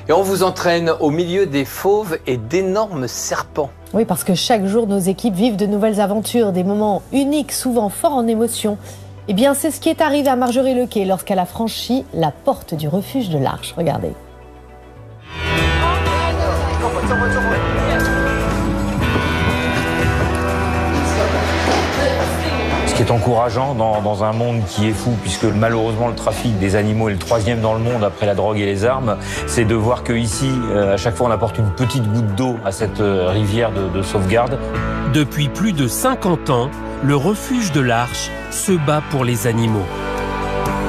Et on vous entraîne au milieu des fauves et d'énormes serpents. Oui, parce que chaque jour, nos équipes vivent de nouvelles aventures, des moments uniques, souvent forts en émotion. Eh bien, c'est ce qui est arrivé à Marjorie Lequet lorsqu'elle a franchi la porte du refuge de l'Arche. Regardez. Ce qui est encourageant dans un monde qui est fou, puisque malheureusement le trafic des animaux est le 3e dans le monde après la drogue et les armes, c'est de voir qu'ici, à chaque fois, on apporte une petite goutte d'eau à cette rivière de sauvegarde. Depuis plus de 50 ans, le refuge de l'Arche se bat pour les animaux.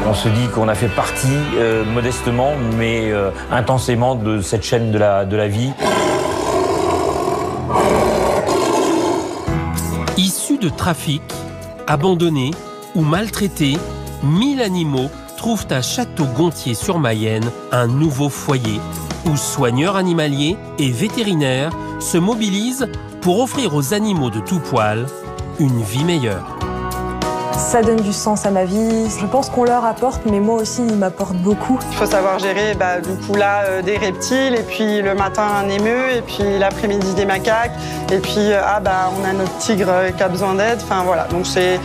On se dit qu'on a fait partie, modestement, mais intensément, de cette chaîne de la vie. Issus de trafic, abandonnés ou maltraités, 1000 animaux trouvent à Château-Gontier-sur-Mayenne un nouveau foyer où soigneurs animaliers et vétérinaires se mobilisent pour offrir aux animaux de tout poil une vie meilleure. Ça donne du sens à ma vie. Je pense qu'on leur apporte, mais moi aussi, ils m'apportent beaucoup. Il faut savoir gérer du coup là des reptiles, et puis le matin un émeu, et puis l'après-midi des macaques, et puis on a notre tigre qui a besoin d'aide. Enfin voilà, donc c'est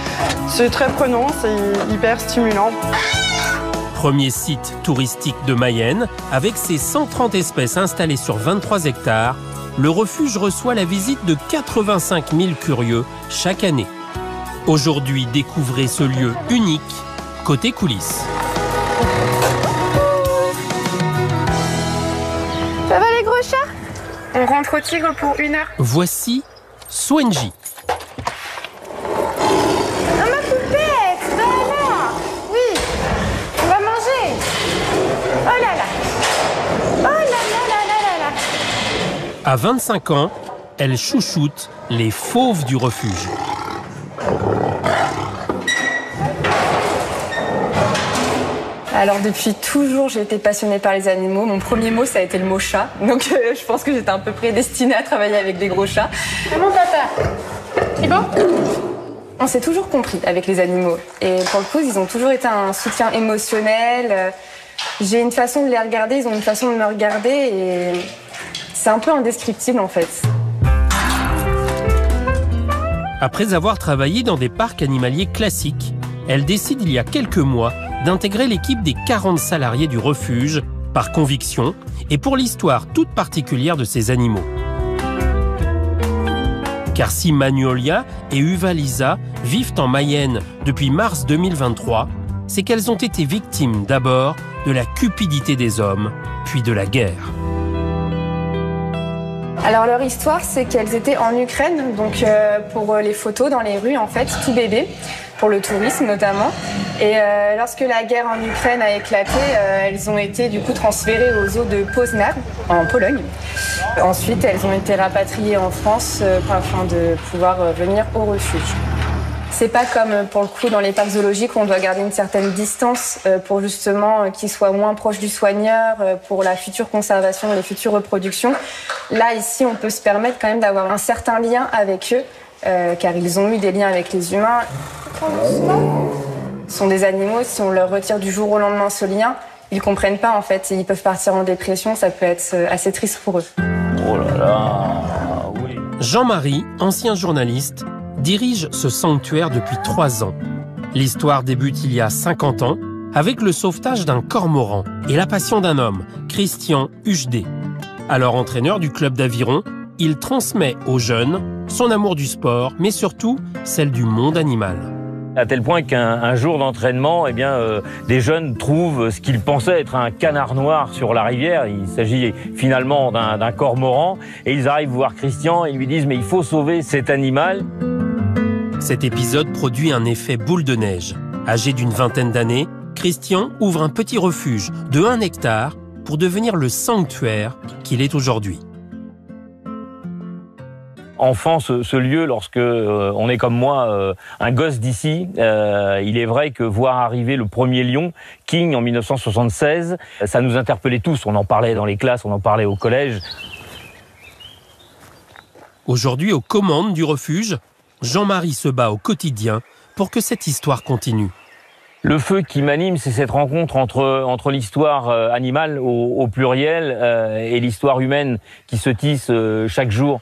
très prenant, c'est hyper stimulant. Premier site touristique de Mayenne, avec ses 130 espèces installées sur 23 hectares, le refuge reçoit la visite de 85 000 curieux chaque année. Aujourd'hui, découvrez ce lieu unique côté coulisses. Ça va les gros chats? On rentre au tigre pour 1 heure. Voici Swenji. Ah, ma poupette, voilà. Oui, on va manger. Oh là là. Oh là là là là là là. À 25 ans, elle chouchoute les fauves du refuge. Alors depuis toujours, j'ai été passionnée par les animaux. Mon premier mot, ça a été le mot chat. Donc je pense que j'étais un peu prédestinée à travailler avec des gros chats. Comment papa? C'est bon? On s'est toujours compris avec les animaux. Et pour le coup, ils ont toujours été un soutien émotionnel. J'ai une façon de les regarder, ils ont une façon de me regarder. Et c'est un peu indescriptible en fait. Après avoir travaillé dans des parcs animaliers classiques, elle décide il y a quelques mois d'intégrer l'équipe des 40 salariés du refuge, par conviction et pour l'histoire toute particulière de ces animaux. Car si Magnolia et Uvalisa vivent en Mayenne depuis mars 2023, c'est qu'elles ont été victimes d'abord de la cupidité des hommes, puis de la guerre. Alors leur histoire, c'est qu'elles étaient en Ukraine, donc pour les photos dans les rues en fait, tout bébé, pour le tourisme notamment. Et lorsque la guerre en Ukraine a éclaté, elles ont été du coup transférées aux zoos de Poznań, en Pologne. Ensuite, elles ont été rapatriées en France afin de pouvoir venir au refuge. C'est pas comme pour le coup dans les parcs zoologiques où on doit garder une certaine distance pour justement qu'ils soient moins proches du soigneur pour la future conservation, les futures reproductions. Là, ici, on peut se permettre quand même d'avoir un certain lien avec eux car ils ont eu des liens avec les humains. Ce sont des animaux, si on leur retire du jour au lendemain ce lien, ils comprennent pas en fait et ils peuvent partir en dépression, ça peut être assez triste pour eux. Oh là là, oui. Jean-Marie, ancien journaliste, dirige ce sanctuaire depuis 3 ans. L'histoire débute il y a 50 ans avec le sauvetage d'un cormoran et la passion d'un homme, Christian Huchdé. Alors entraîneur du club d'aviron, il transmet aux jeunes son amour du sport, mais surtout celle du monde animal. À tel point qu'un jour d'entraînement, des jeunes trouvent ce qu'ils pensaient être un canard noir sur la rivière. Il s'agit finalement d'un cormoran. Et ils arrivent voir Christian et lui disent « Mais il faut sauver cet animal ». Cet épisode produit un effet boule de neige. Âgé d'une vingtaine d'années, Christian ouvre un petit refuge de 1 hectare pour devenir le sanctuaire qu'il est aujourd'hui. Enfant, ce lieu, lorsque on est comme moi, un gosse d'ici, il est vrai que voir arriver le premier lion, King, en 1976, ça nous interpellait tous. On en parlait dans les classes, on en parlait au collège. Aujourd'hui, aux commandes du refuge, Jean-Marie se bat au quotidien pour que cette histoire continue. Le feu qui m'anime, c'est cette rencontre entre l'histoire animale au pluriel et l'histoire humaine qui se tisse chaque jour.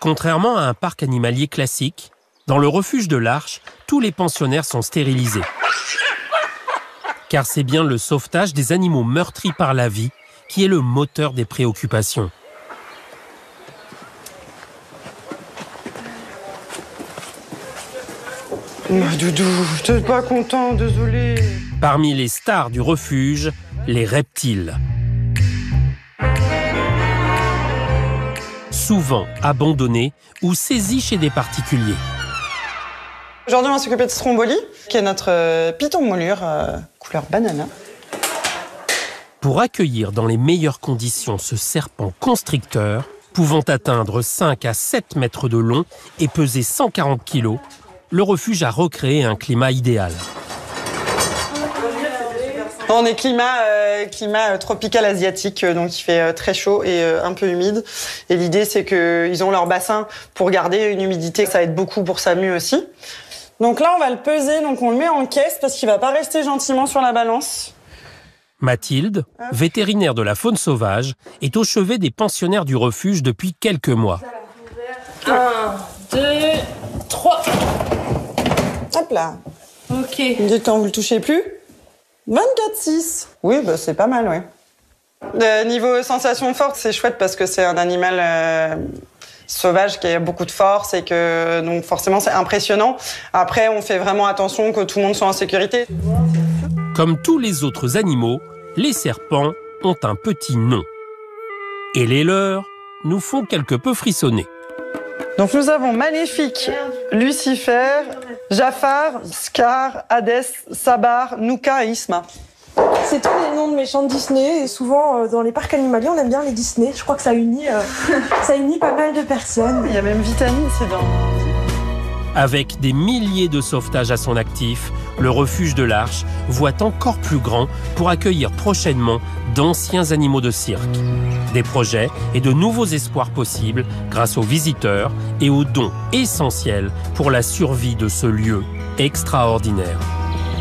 Contrairement à un parc animalier classique, dans le refuge de l'Arche, tous les pensionnaires sont stérilisés. Car c'est bien le sauvetage des animaux meurtris par la vie qui est le moteur des préoccupations. Doudou, je suis pas content, désolé. Parmi les stars du refuge, les reptiles. Souvent abandonnés ou saisis chez des particuliers. Aujourd'hui, on va s'occuper de Stromboli, qui est notre python moulure couleur banana. Pour accueillir dans les meilleures conditions ce serpent constricteur, pouvant atteindre 5 à 7 mètres de long et peser 140 kilos, le refuge a recréé un climat idéal. On est climat tropical asiatique, donc il fait très chaud et un peu humide. Et l'idée, c'est qu'ils ont leur bassin pour garder une humidité. Ça aide beaucoup pour sa mue aussi. Donc là, on va le peser, donc on le met en caisse parce qu'il va pas rester gentiment sur la balance. Mathilde, vétérinaire de la faune sauvage, est au chevet des pensionnaires du refuge depuis quelques mois. 1, 2, 3. Hop là. Ok. Dites quand vous le touchez plus. 24,6. Oui, bah, c'est pas mal, oui. Niveau sensation forte, c'est chouette parce que c'est un animal sauvage qui a beaucoup de force et que donc forcément c'est impressionnant. Après, on fait vraiment attention que tout le monde soit en sécurité. Comme tous les autres animaux, les serpents ont un petit nom. Et les leurs nous font quelque peu frissonner. Donc nous avons Maléfique, Lucifer, Jafar, Scar, Hadès, Sabar, Nuka et Isma. C'est tous les noms de méchants de Disney et souvent dans les parcs animaliers on aime bien les Disney. Je crois que ça unit pas mal de personnes. Il y a même Vitamine, c'est dans... Avec des milliers de sauvetages à son actif, le refuge de l'Arche voit encore plus grand pour accueillir prochainement d'anciens animaux de cirque. Des projets et de nouveaux espoirs possibles grâce aux visiteurs et aux dons essentiels pour la survie de ce lieu extraordinaire.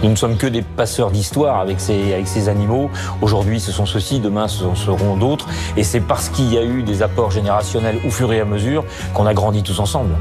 Nous ne sommes que des passeurs d'histoire avec ces animaux. Aujourd'hui, ce sont ceux-ci, demain, ce seront d'autres. Et c'est parce qu'il y a eu des apports générationnels au fur et à mesure qu'on a grandi tous ensemble.